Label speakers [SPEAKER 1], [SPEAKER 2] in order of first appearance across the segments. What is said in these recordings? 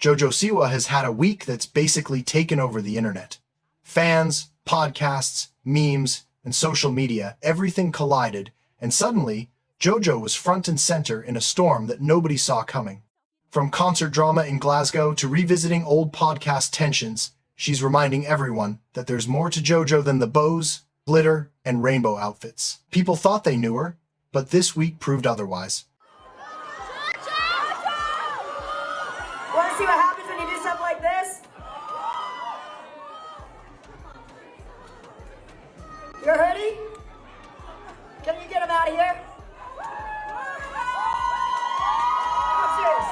[SPEAKER 1] JoJo Siwa has had a week that's basically taken over the internet. Fans, podcasts, memes, and social media, everything collided, and suddenly, JoJo was front and center in a storm that nobody saw coming. From concert drama in Glasgow to revisiting old podcast tensions, she's reminding everyone that there's more to JoJo than the bows, glitter, and rainbow outfits. People thought they knew her, but this week proved otherwise.
[SPEAKER 2] Want to see what happens when you do something like this? Your hoodie? Can you get him out of here? I'm serious.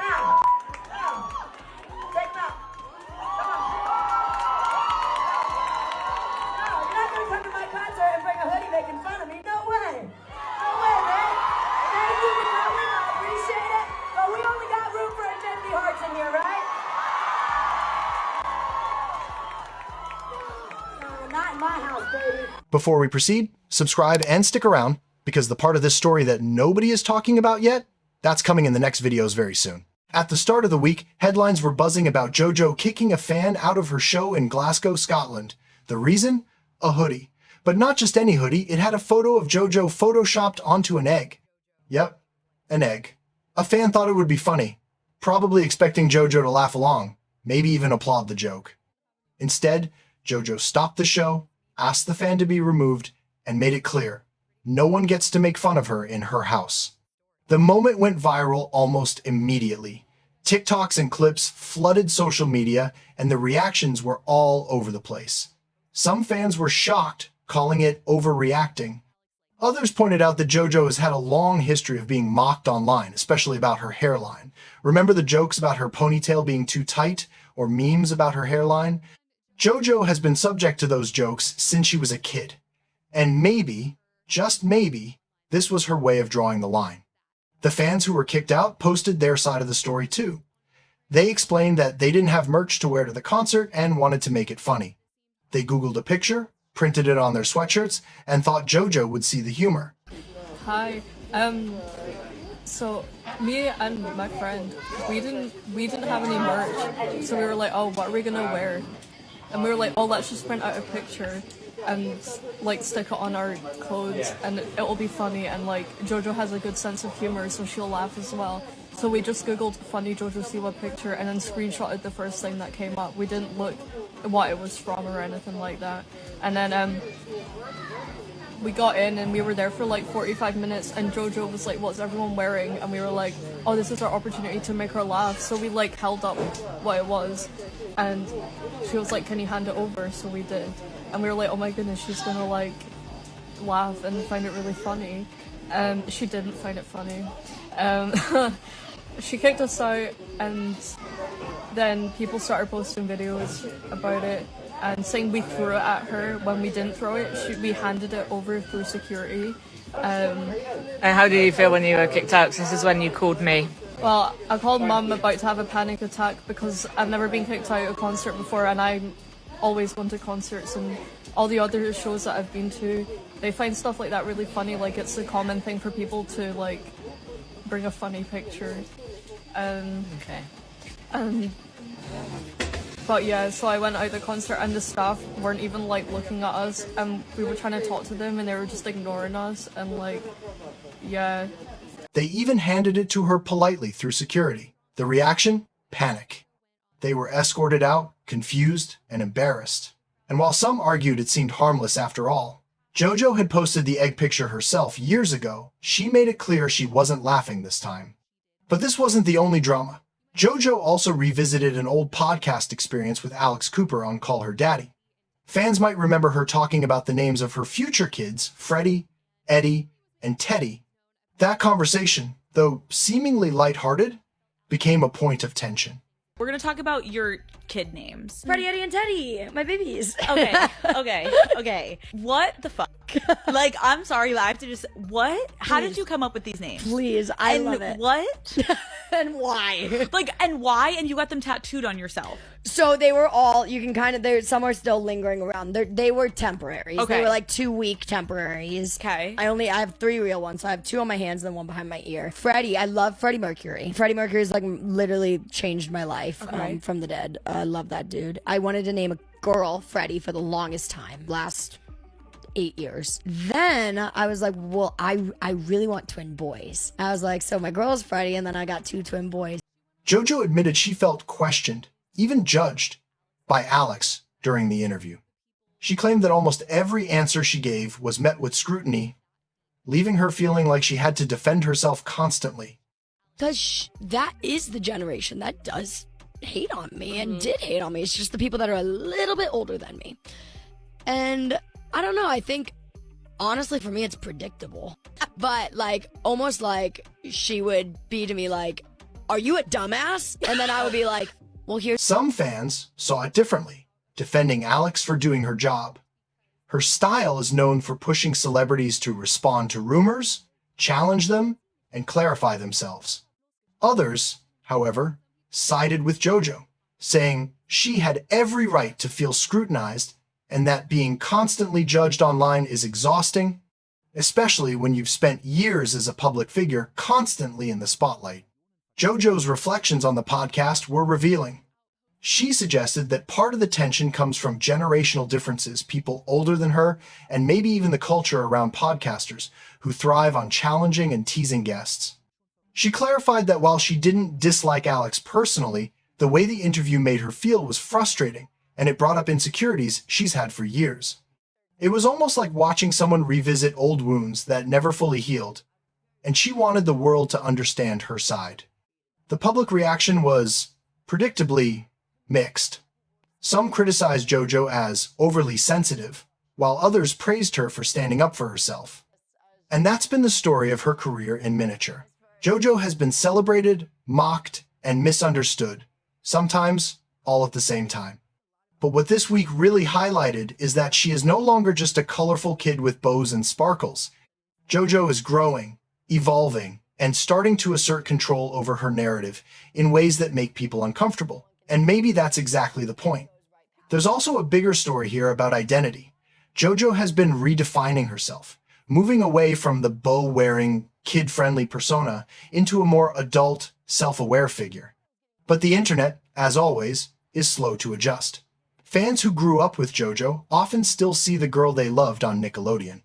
[SPEAKER 2] Now. Take him out. Come on. No, you're not going to come to my concert and bring a hoodie making fun of me. No way. No way, man. Thank you for coming. I appreciate it. But we only got room for infinity hearts in here, right? Not in my house, baby.
[SPEAKER 1] Before we proceed, subscribe and stick around, because the part of this story that nobody is talking about yet, that's coming in the next videos very soon. At the start of the week, headlines were buzzing about JoJo kicking a fan out of her show in Glasgow, Scotland. The reason? A hoodie. But not just any hoodie, it had a photo of JoJo photoshopped onto an egg. Yep, an egg. A fan thought it would be funny, probably expecting JoJo to laugh along, maybe even applaud the joke. Instead, JoJo stopped the show, asked the fan to be removed, and made it clear, no one gets to make fun of her in her house. The moment went viral almost immediately. TikToks and clips flooded social media, and the reactions were all over the place. Some fans were shocked, calling it overreacting. Others pointed out that JoJo has had a long history of being mocked online, especially about her hairline. Remember the jokes about her ponytail being too tight, or memes about her hairline? JoJo has been subject to those jokes since she was a kid. And maybe, just maybe, this was her way of drawing the line. The fans who were kicked out posted their side of the story too. They explained that they didn't have merch to wear to the concert and wanted to make it funny. They Googled a picture, printed it on their sweatshirts, and thought JoJo would see the humor.
[SPEAKER 3] Hi. So me and my friend, we didn't have any merch, so we were like, oh, what are we gonna wear? And we were like, oh, let's just print out a picture and like stick it on our clothes, and it'll be funny, and like JoJo has a good sense of humor, so she'll laugh as well. So we just googled funny JoJo Siwa picture and then screenshotted the first thing that came up. We didn't look what it was from or anything like that. And then we got in and we were there for like 45 minutes, and JoJo was like, what's everyone wearing? And we were like, oh, this is our opportunity to make her laugh. So we like held up what it was, and she was like, can you hand it over? So we did. And we were like, oh my goodness, she's gonna like laugh and find it really funny. She didn't find it funny. She kicked us out, and then people started posting videos about it and saying we threw it at her when we didn't throw it. We handed it over through security.
[SPEAKER 4] And how did you feel when you were kicked out? 'Cause this is when you called me.
[SPEAKER 3] Well, I called Mum about to have a panic attack because I've never been kicked out of a concert before, and I always gone to concerts, and all the other shows that I've been to, they find stuff like that really funny. Like, it's a common thing for people to like bring a funny picture.
[SPEAKER 4] Okay.
[SPEAKER 3] But yeah, so I went out the concert and the staff weren't even like looking at us, and we were trying to talk to them and they were just ignoring us, and like, yeah.
[SPEAKER 1] They even handed it to her politely through security. The reaction? Panic. They were escorted out, confused and embarrassed. And while some argued it seemed harmless after all, JoJo had posted the egg picture herself years ago. She made it clear she wasn't laughing this time. But this wasn't the only drama. JoJo also revisited an old podcast experience with Alex Cooper on Call Her Daddy. Fans might remember her talking about the names of her future kids, Freddie, Eddie, and Teddy. That conversation, though seemingly lighthearted, became a point of tension.
[SPEAKER 5] We're going to talk about your kid names.
[SPEAKER 2] Freddie, Eddie, and Teddy, my babies.
[SPEAKER 5] Okay. What the fuck? Like, I'm sorry, but I have to just, what? How did you come up with these names?
[SPEAKER 2] Please, I love it.
[SPEAKER 5] What?
[SPEAKER 2] And why?
[SPEAKER 5] Like, and why? And you got them tattooed on yourself.
[SPEAKER 2] So they were all, you can kind of, some are still lingering around. They were temporaries.
[SPEAKER 5] Okay.
[SPEAKER 2] They were like 2-week temporaries.
[SPEAKER 5] Okay.
[SPEAKER 2] I have 3 real ones. So I have 2 on my hands and then 1 behind my ear. Freddie, I love Freddie Mercury. Freddie Mercury's like literally changed my life from the dead. I love that dude. I wanted to name a girl Freddie for the longest time. Last 8 years. Then I was like, well, I really want twin boys. I was like, so my girl's Freddie and then I got 2 twin boys.
[SPEAKER 1] JoJo admitted she felt questioned, even judged, by Alex during the interview. She claimed that almost every answer she gave was met with scrutiny, leaving her feeling like she had to defend herself constantly.
[SPEAKER 2] Because that is the generation that does hate on me and did hate on me. It's just the people that are a little bit older than me. And I don't know, I think, honestly, for me, it's predictable. But, like, almost like she would be to me like, are you a dumbass? And then I would be like, well, here's...
[SPEAKER 1] Some fans saw it differently, defending Alex for doing her job. Her style is known for pushing celebrities to respond to rumors, challenge them, and clarify themselves. Others, however, sided with JoJo, saying she had every right to feel scrutinized and that being constantly judged online is exhausting, especially when you've spent years as a public figure constantly in the spotlight. JoJo's reflections on the podcast were revealing. She suggested that part of the tension comes from generational differences, people older than her, and maybe even the culture around podcasters who thrive on challenging and teasing guests. She clarified that while she didn't dislike Alex personally, the way the interview made her feel was frustrating, and it brought up insecurities she's had for years. It was almost like watching someone revisit old wounds that never fully healed, and she wanted the world to understand her side. The public reaction was, predictably, mixed. Some criticized JoJo as overly sensitive, while others praised her for standing up for herself. And that's been the story of her career in miniature. JoJo has been celebrated, mocked, and misunderstood, sometimes all at the same time. But what this week really highlighted is that she is no longer just a colorful kid with bows and sparkles. JoJo is growing, evolving, and starting to assert control over her narrative in ways that make people uncomfortable. And maybe that's exactly the point. There's also a bigger story here about identity. JoJo has been redefining herself, moving away from the bow-wearing, kid-friendly persona into a more adult, self-aware figure. But the internet, as always, is slow to adjust. Fans who grew up with JoJo often still see the girl they loved on Nickelodeon.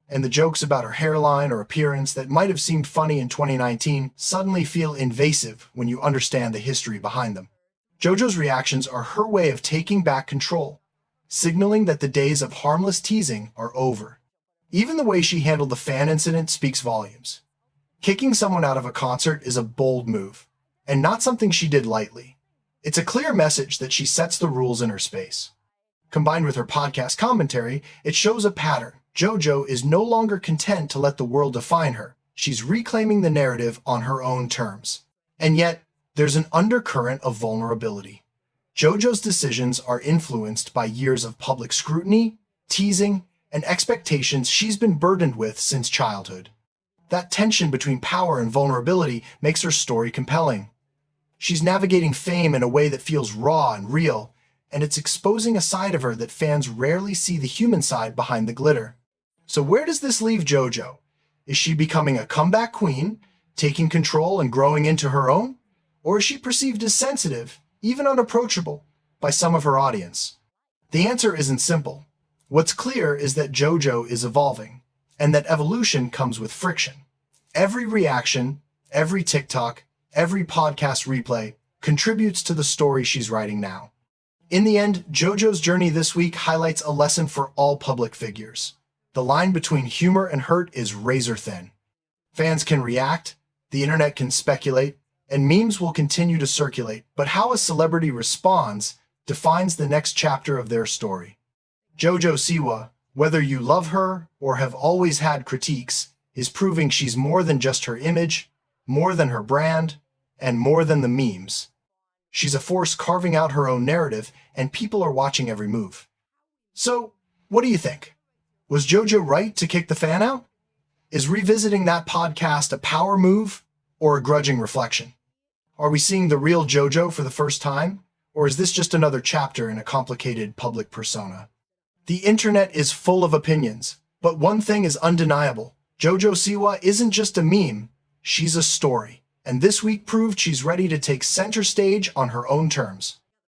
[SPEAKER 1] And the jokes about her hairline or appearance that might have seemed funny in 2019 suddenly feel invasive when you understand the history behind them. JoJo's reactions are her way of taking back control, signaling that the days of harmless teasing are over. Even the way she handled the fan incident speaks volumes. Kicking someone out of a concert is a bold move, and not something she did lightly. It's a clear message that she sets the rules in her space. Combined with her podcast commentary, it shows a pattern. JoJo is no longer content to let the world define her. She's reclaiming the narrative on her own terms. And yet, there's an undercurrent of vulnerability. JoJo's decisions are influenced by years of public scrutiny, teasing, and expectations she's been burdened with since childhood. That tension between power and vulnerability makes her story compelling. She's navigating fame in a way that feels raw and real, and it's exposing a side of her that fans rarely see the human side behind the glitter. So where does this leave JoJo? Is she becoming a comeback queen, taking control and growing into her own? Or is she perceived as sensitive, even unapproachable, by some of her audience? The answer isn't simple. What's clear is that JoJo is evolving, and that evolution comes with friction. Every reaction, every TikTok, every podcast replay contributes to the story she's writing now. In the end, JoJo's journey this week highlights a lesson for all public figures. The line between humor and hurt is razor thin. Fans can react, the internet can speculate, and memes will continue to circulate, but how a celebrity responds defines the next chapter of their story. JoJo Siwa, whether you love her or have always had critiques, is proving she's more than just her image, more than her brand, and more than the memes. She's a force carving out her own narrative, and people are watching every move. So, what do you think? Was JoJo right to kick the fan out? Is revisiting that podcast a power move or a grudging reflection? Are we seeing the real JoJo for the first time? Or is this just another chapter in a complicated public persona? The internet is full of opinions, but one thing is undeniable. JoJo Siwa isn't just a meme, she's a story. And this week proved she's ready to take center stage on her own terms.